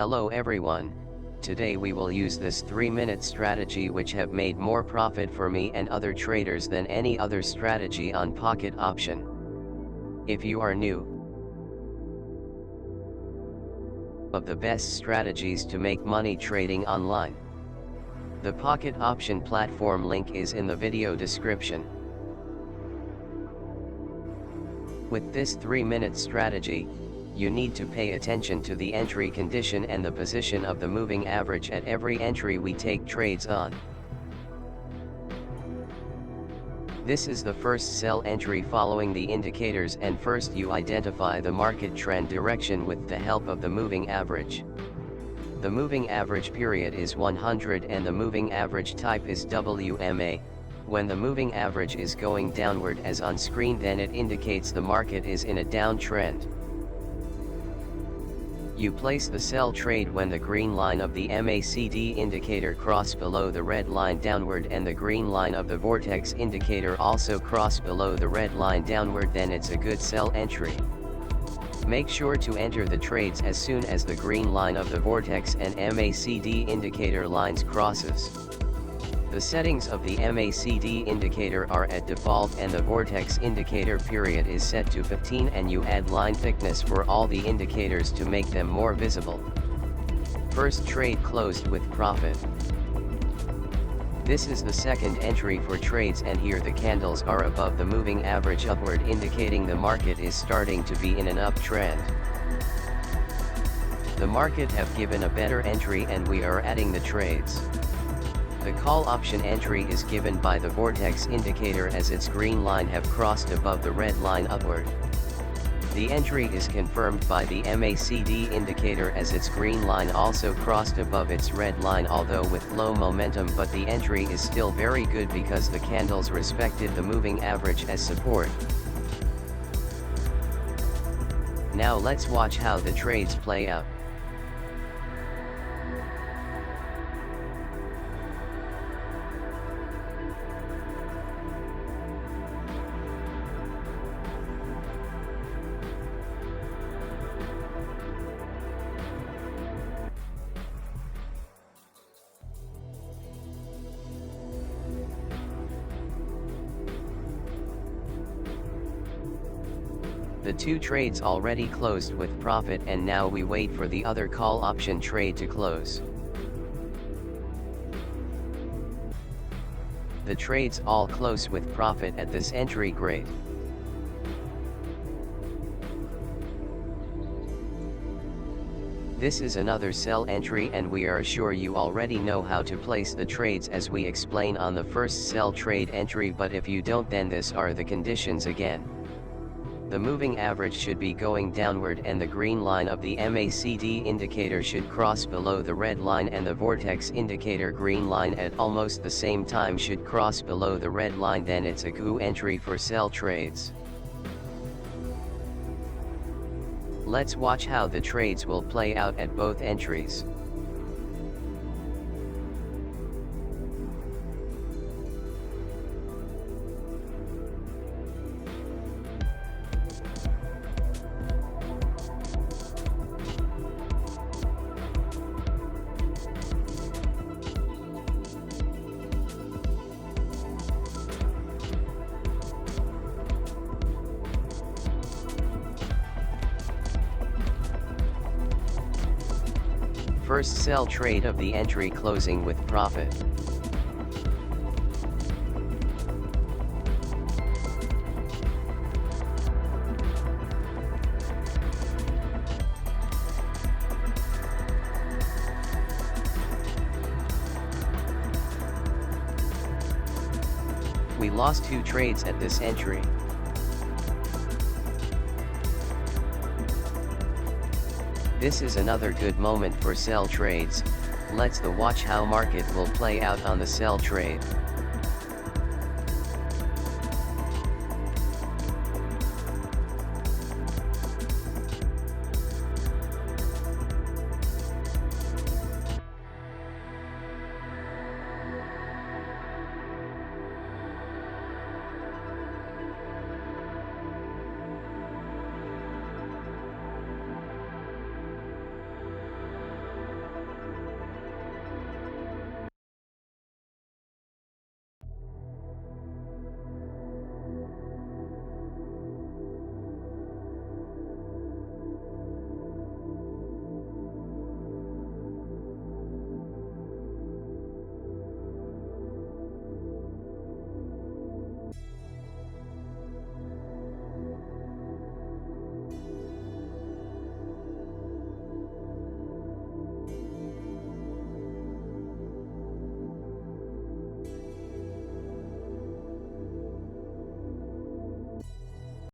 Hello everyone, today we will use this 3-minute strategy which have made more profit for me and other traders than any other strategy on pocket option. If you are new of the best strategies to make money trading online, the pocket option platform link is in the video description. With this 3-minute strategy, you need to pay attention to the entry condition and the position of the moving average at every entry we take trades on. This is the first sell entry following the indicators, and first you identify the market trend direction with the help of the moving average. The moving average period is 100 and the moving average type is WMA. When the moving average is going downward as on screen, then it indicates the market is in a downtrend. You place the sell trade when the green line of the MACD indicator cross below the red line downward and the green line of the vortex indicator also cross below the red line downward, then it's a good sell entry. Make sure to enter the trades as soon as the green line of the vortex and MACD indicator lines crosses. The settings of the MACD indicator are at default and the vortex indicator period is set to 15, and you add line thickness for all the indicators to make them more visible. First trade closed with profit. This is the second entry for trades, and here the candles are above the moving average upward, indicating the market is starting to be in an uptrend. The market have given a better entry and we are adding the trades. The call option entry is given by the vortex indicator as its green line have crossed above the red line upward. The entry is confirmed by the MACD indicator as its green line also crossed above its red line, although with low momentum, but the entry is still very good because the candles respected the moving average as support. Now let's watch how the trades play out. The two trades already closed with profit, and now we wait for the other call option trade to close. The trades all close with profit at this entry. Great. This is another sell entry, and we are sure you already know how to place the trades as we explain on the first sell trade entry, but if you don't, then this are the conditions again. The moving average should be going downward and the green line of the MACD indicator should cross below the red line, and the vortex indicator green line at almost the same time should cross below the red line, then it's a good entry for sell trades. Let's watch how the trades will play out at both entries. First sell trade of the entry closing with profit. We lost 2 trades at this entry. This is another good moment for sell trades. Let's watch how market will play out on the sell trade.